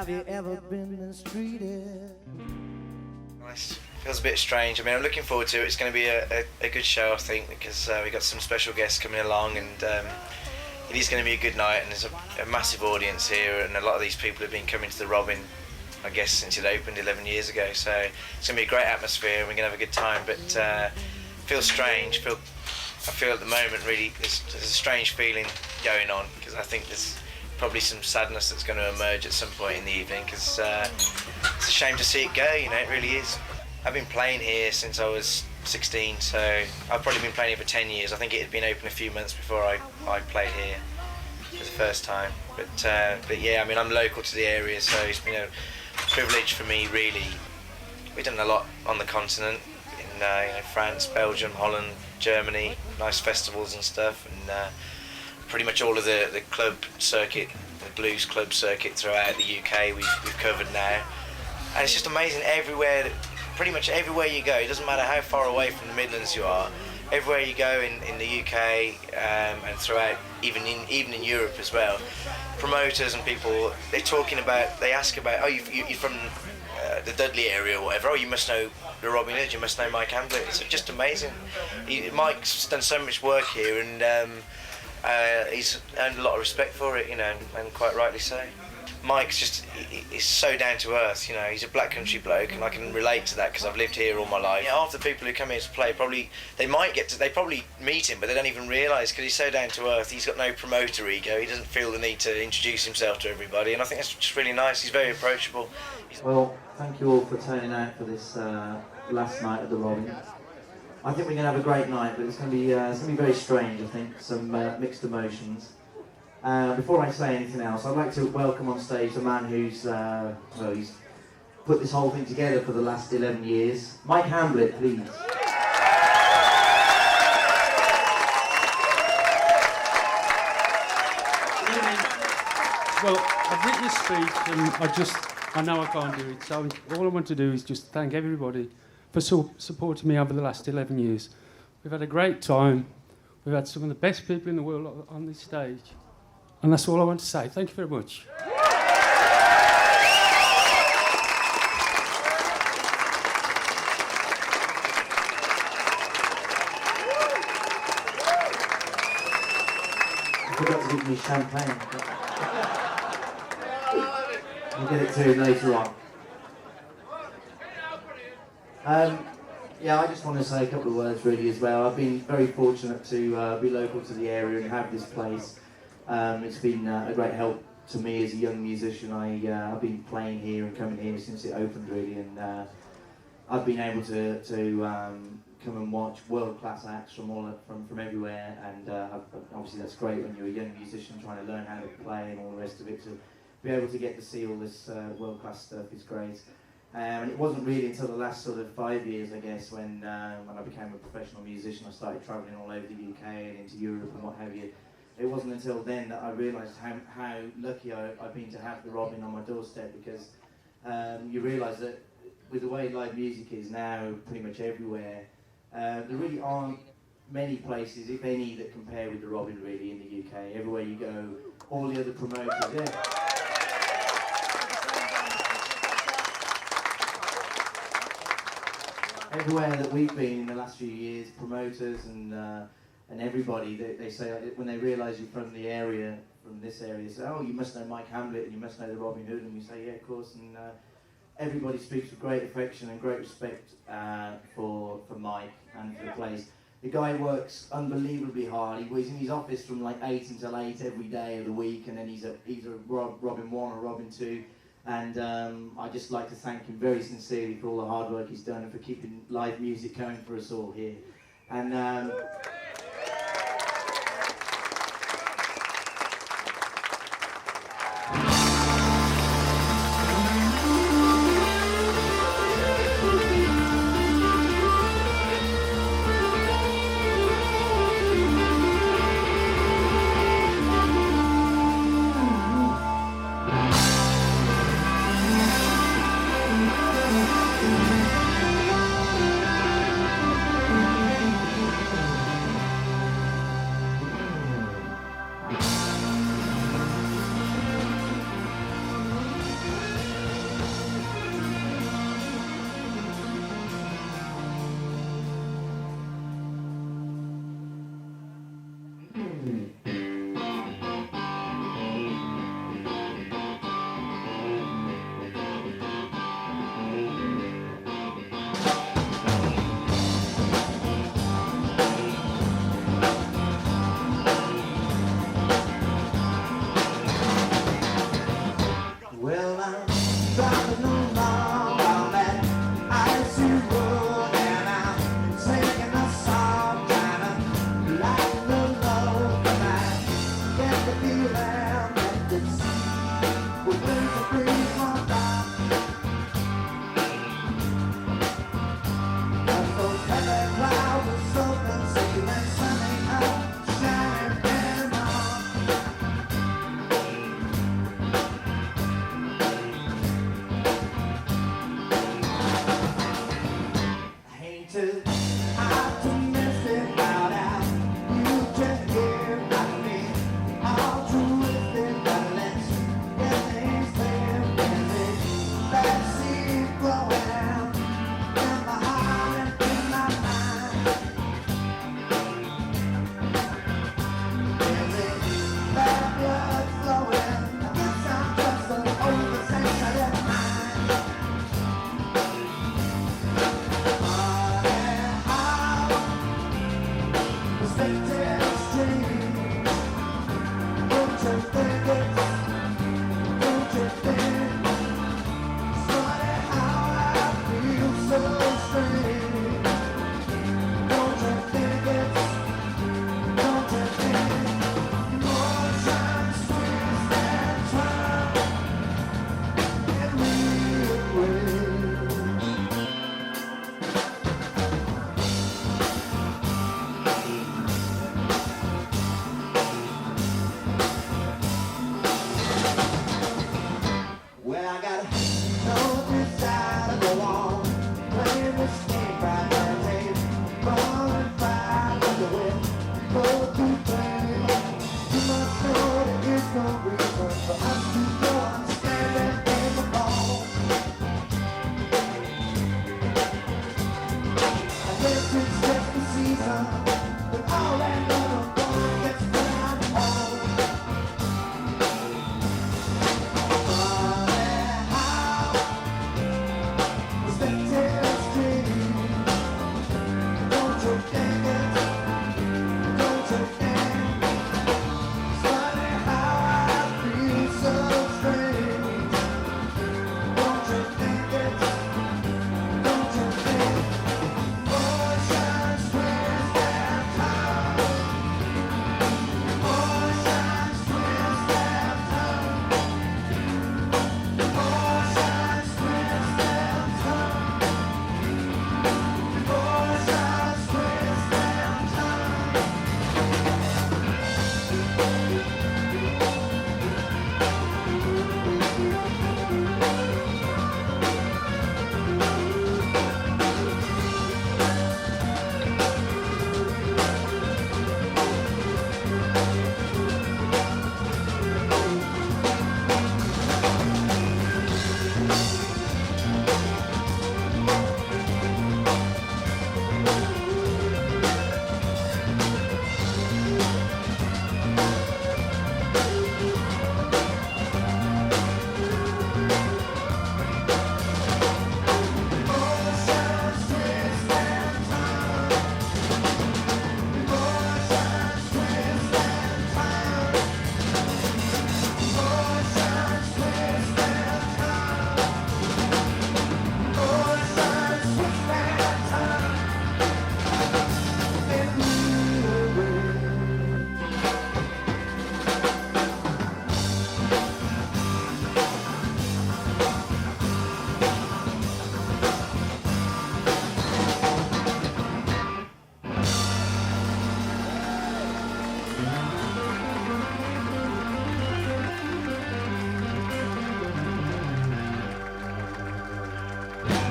Have you ever been mistreated? Nice. Feels a bit strange. I mean, I'm looking forward to it. It's going to be a good show, I think, because we got some special guests coming along, and it is going to be a good night. And there's a massive audience here, and a lot of these people have been coming to the Robin, I guess, since it opened 11 years ago. So it's going to be a great atmosphere, and we're going to have a good time. But feels strange. I feel at the moment really there's a strange feeling going on, because I think there's probably some sadness that's going to emerge at some point in the evening, because it's a shame to see it go, you know, it really is. I've been playing here since I was 16, so I've probably been playing here for 10 years. I think it had been open a few months before I played here for the first time. But yeah, I mean, I'm local to the area, so it's been a privilege for me, really. We've done a lot on the continent, in France, Belgium, Holland, Germany, nice festivals and stuff, and pretty much all of the club circuit, the blues club circuit throughout the UK we've covered now. And it's just amazing everywhere, pretty much everywhere you go. It doesn't matter how far away from the Midlands you are, everywhere you go in the UK and throughout, even in Europe as well, promoters and people, they ask about, oh, you're from the Dudley area or whatever, oh, you must know the Robin Hood, you must know Mike Hamblet. It's just amazing. Mike's done so much work here, and he's earned a lot of respect for it, you know, and quite rightly so. Mike's he's so down to earth, you know. He's a black country bloke, and I can relate to that because I've lived here all my life. Yeah, half the people who come here to play they probably meet him, but they don't even realise, because he's so down to earth. He's got no promoter ego. He doesn't feel the need to introduce himself to everybody, and I think that's just really nice. He's very approachable. Well, thank you all for turning out for this last night of the Robin. I think we're going to have a great night, but it's going to be very strange, I think, some mixed emotions. Before I say anything else, I'd like to welcome on stage the man who's put this whole thing together for the last 11 years. Mike Hamblet, please. Well, I've written a speech, and I know I can't do it, so all I want to do is just thank everybody for supporting me over the last 11 years. We've had a great time. We've had some of the best people in the world on this stage. And that's all I want to say. Thank you very much. I forgot to give me champagne. I'll get it to him later on. Yeah, I just want to say a couple of words really as well. I've been very fortunate to be local to the area and have this place. It's been a great help to me as a young musician. I've been playing here and coming here since it opened really, and I've been able to come and watch world-class acts from everywhere, and obviously that's great when you're a young musician trying to learn how to play and all the rest of it. To be able to get to see all this world-class stuff is great. And it wasn't really until the last sort of 5 years, I guess, when I became a professional musician, I started travelling all over the UK and into Europe and what have you. It wasn't until then that I realised how lucky I've been to have the Robin on my doorstep, because you realise that with the way live music is now pretty much everywhere, there really aren't many places, if any, that compare with the Robin really in the UK. Everywhere you go, all the other promoters, yeah. Everywhere that we've been in the last few years, promoters and everybody, they say, when they realise you're from the area, from this area, they say, oh, you must know Mike Hamblet and you must know the Robin Hood, and we say, yeah, of course, and everybody speaks with great affection and great respect for Mike and for the place. The guy works unbelievably hard. He's in his office from like 8 until 8 every day of the week, and then he's a Robin 1 or Robin 2. And I'd just like to thank him very sincerely for all the hard work he's done and for keeping live music going for us all here. And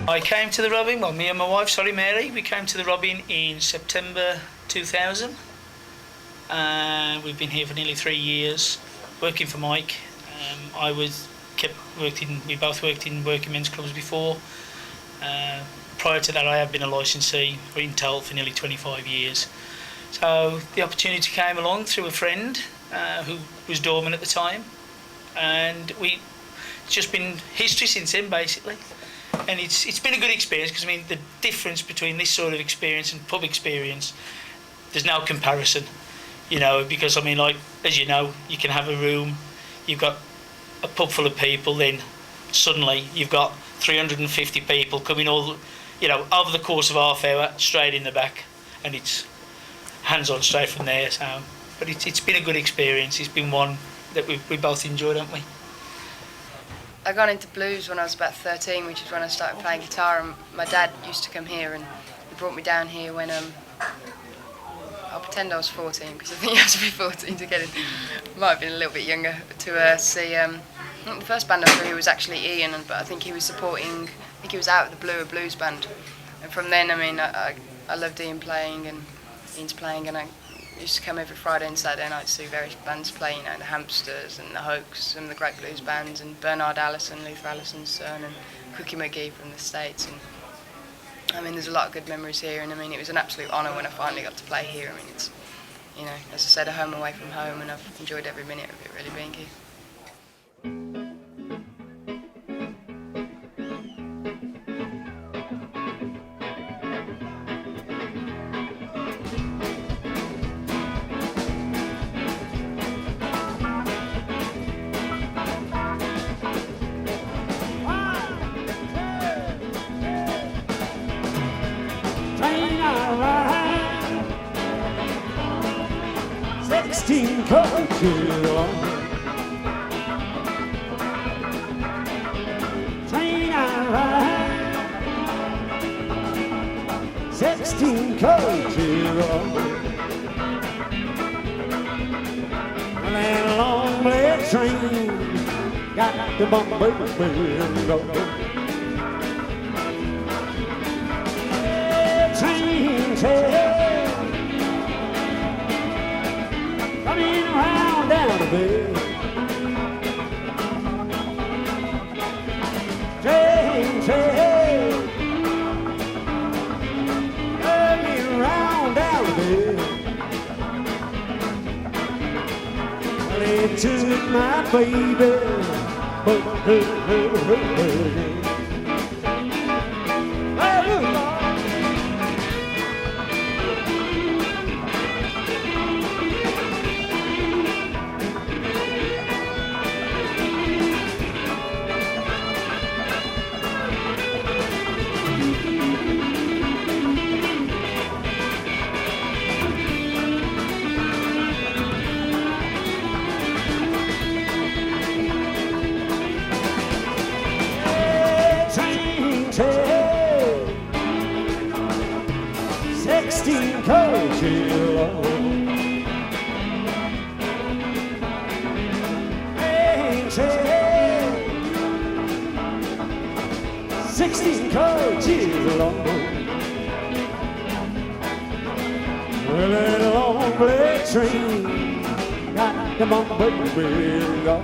I came to the Robin, well, me and my wife, Mary, we came to the Robin in September 2000. We've been here for nearly 3 years, working for Mike. We both worked in working men's clubs before. Prior to that, I have been a licensee for Intel for nearly 25 years. So the opportunity came along through a friend who was doorman at the time, and it's just been history since then, basically. And it's been a good experience, because I mean the difference between this sort of experience and pub experience, there's no comparison, you know, because I mean, like, as you know, you can have a room, you've got a pub full of people, then suddenly you've got 350 people coming all, you know, over the course of half hour, straight in the back, and it's hands on straight from there. So, but it's been a good experience. It's been one that we both enjoyed, haven't we? I got into blues when I was about 13, which is when I started playing guitar, and my dad used to come here, and he brought me down here when I'll pretend I was 14, because I think you have to be 14 to get in. Might have been a little bit younger, to see. The first band I saw here was actually Ian, but I think he was supporting. I think he was out of the Blue, a blues band, and from then, I mean, I loved Ian playing and Ian's playing, and I used to come every Friday and Saturday night to see various bands play, you know, the Hamsters and the Hoax, some of the great blues bands, and Bernard Allison, Luther Allison's son, and Quickie McGee from the States. And I mean, there's a lot of good memories here, and I mean, it was an absolute honour when I finally got to play here. I mean, it's, you know, as I said, a home away from home, and I've enjoyed every minute of it really being here. The bumper will go. Train, coming around down the bay. Train, coming around down the bay. Well, they took my baby. Come on, baby, we'll go.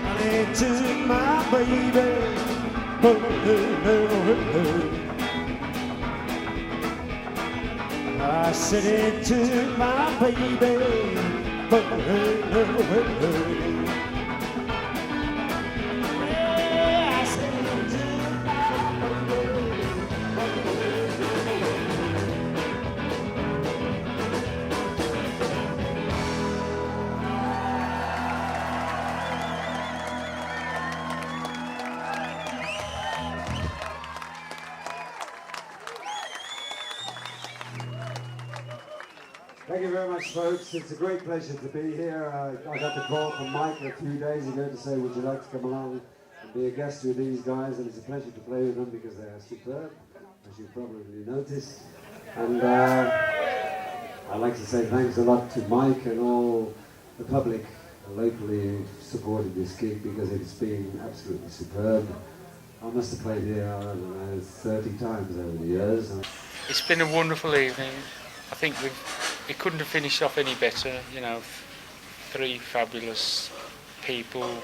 And they took my baby. I said it took my baby. Yeah, I said it took my baby. Thank you very much, folks. It's a great pleasure to be here. I got the call from Mike a few days ago to say, would you like to come along and be a guest with these guys? And it's a pleasure to play with them because they are superb, as you probably noticed. And I'd like to say thanks a lot to Mike and all the public locally who supported this gig because it's been absolutely superb. I must have played here, I don't know, 30 times over the years. It's been a wonderful evening. I think we couldn't have finished off any better. You know, 3 fabulous people.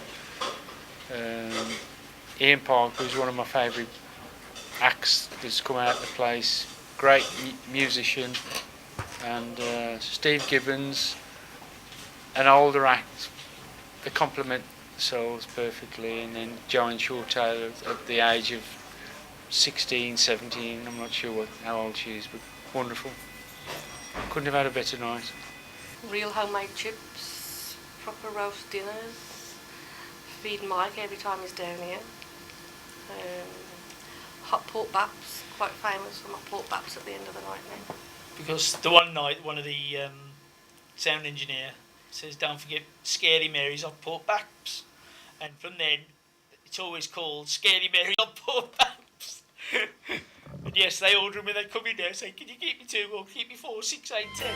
Ian Parker was one of my favourite acts that's come out of the place. Great musician. And Steve Gibbons, an older act. They complement the Souls perfectly. And then Joan Shortale at the age of 16, 17. I'm not sure how old she is, but wonderful. Couldn't have had a better night. Real homemade chips, proper roast dinners, feed Mike every time he's down here. Hot pork baps, quite famous for my pork baps at the end of the night now. Because the one night, one of the sound engineer says, don't forget Scary Mary's hot pork baps. And from then, it's always called Scary Mary's hot pork baps. And yes, they order them when they come in there, saying, can you keep me 2 or keep me 4, 6, 8, 10?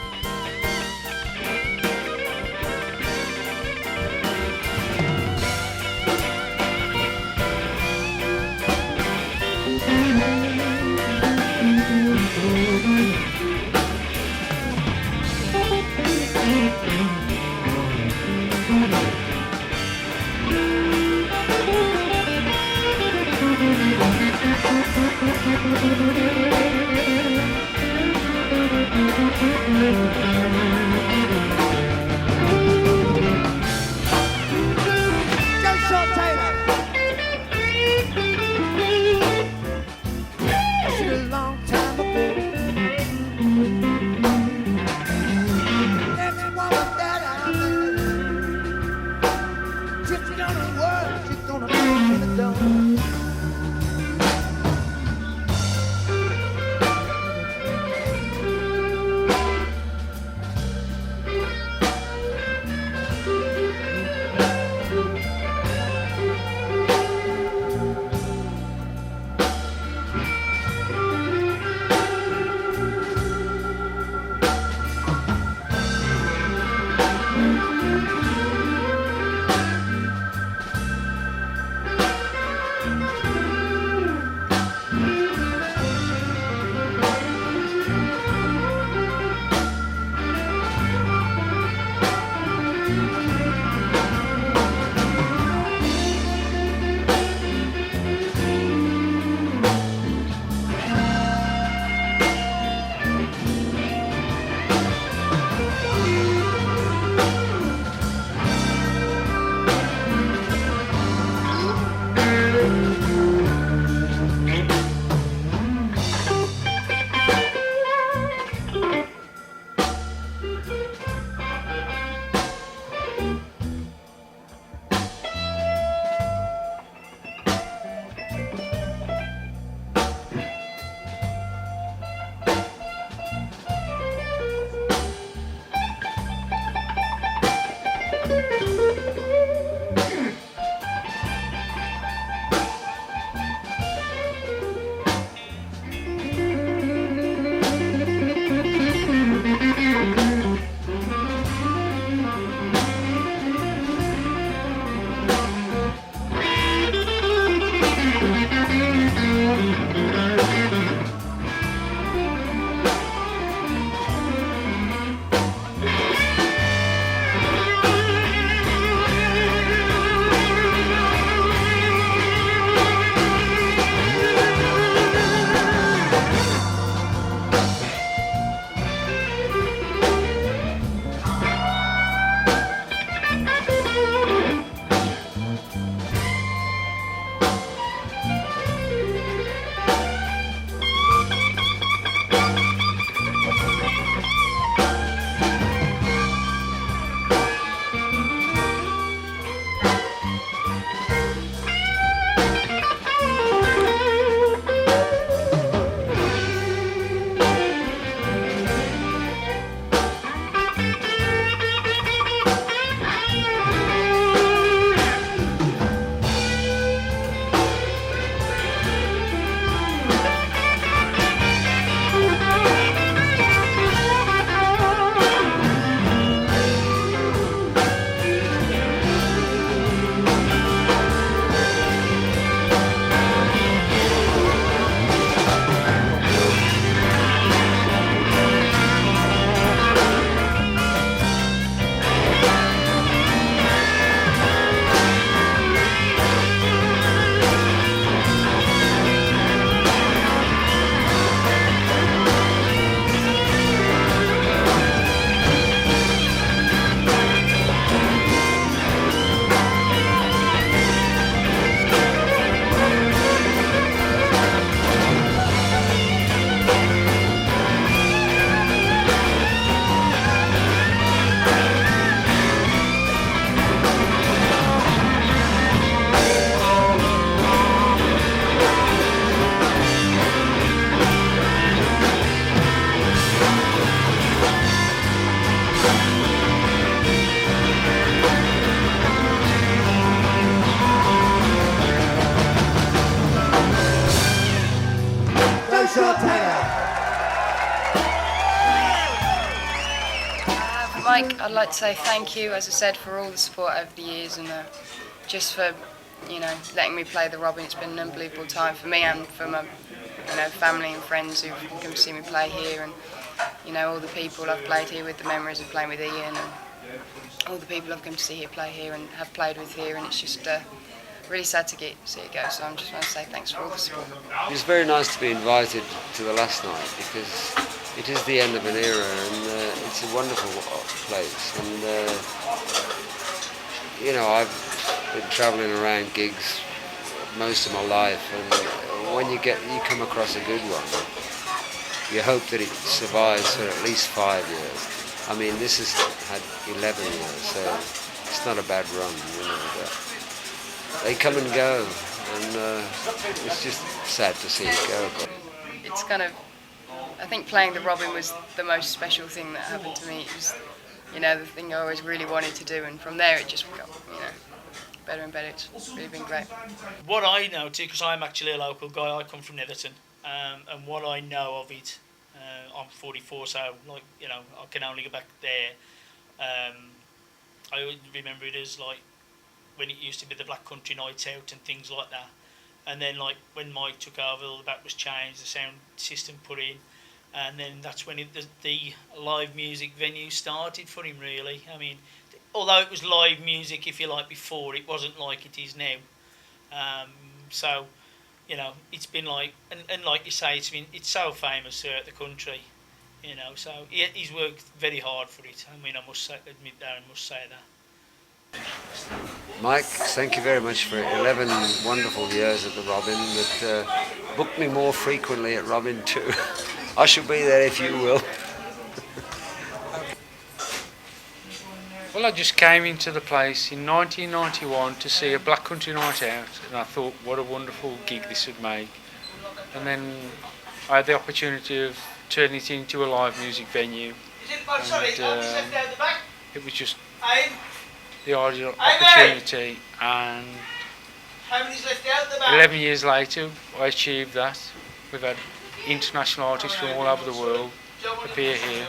Mike, I'd like to say thank you, as I said, for all the support over the years and just for, letting me play the Robin. It's been an unbelievable time for me and for my, family and friends who've come to see me play here, and all the people I've played here with, the memories of playing with Ian, and all the people I've come to see here play here and have played with here, and it's just really sad to see it go. So I'm just want to say thanks for all the support. It was very nice to be invited to the last night because it is the end of an era, and it's a wonderful place. And I've been travelling around gigs most of my life, and when you come across a good one, you hope that it survives for at least 5 years. I mean, this has had 11 years, so it's not a bad run, but they come and go, and it's just sad to see it go. But it's I think playing the Robin was the most special thing that happened to me. It was, the thing I always really wanted to do, and from there it just got, better and better. It's really been great. What I know too, because I'm actually a local guy, I come from Netherton, and what I know of it, I'm 44, so I can only go back there. I remember it as when it used to be the Black Country nights out and things like that, and then when Mike took over, all the back was changed, the sound system put in, and then that's when the live music venue started for him, really. I mean, although it was live music, if you like, before, it wasn't like it is now. So, it's been and like you say, it's so famous throughout the country, so he's worked very hard for it. I mean, I must admit that, I must say that. Mike, thank you very much for 11 wonderful years at the Robin, but book me more frequently at Robin too. I shall be there if you will. Well, I just came into the place in 1991 to see a Black Country Night Out, and I thought what a wonderful gig this would make. And then I had the opportunity of turning it into a live music venue, and it was just the ideal opportunity, and 11 years later I achieved that. We've had international artists from all over the world appear here,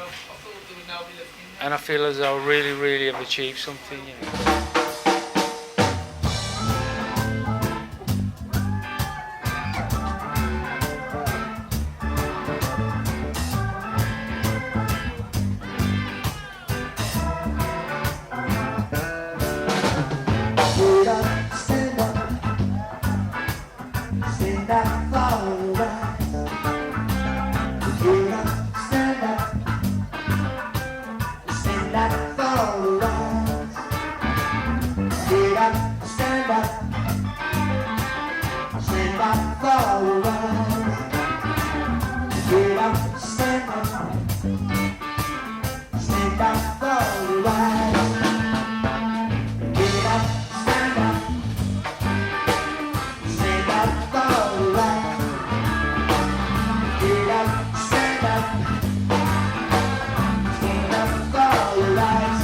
and I feel as though I really have achieved something. Stand up for your rights.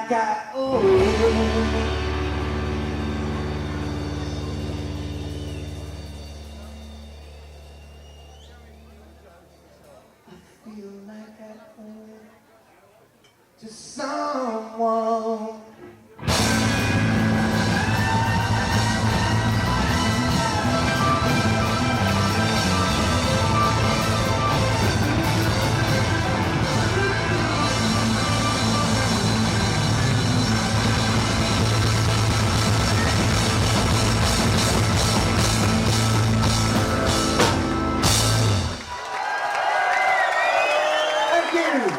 like I owe you. Feel like I owe to someone. Thank you.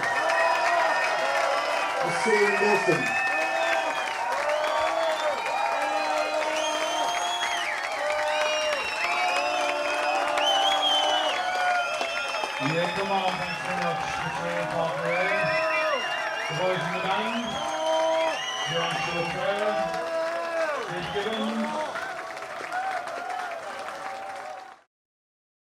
We'll see you in Boston. Yeah, come on, thanks very much for playing Park Parade. The boys in the band, John Silver, Dave Gibbons,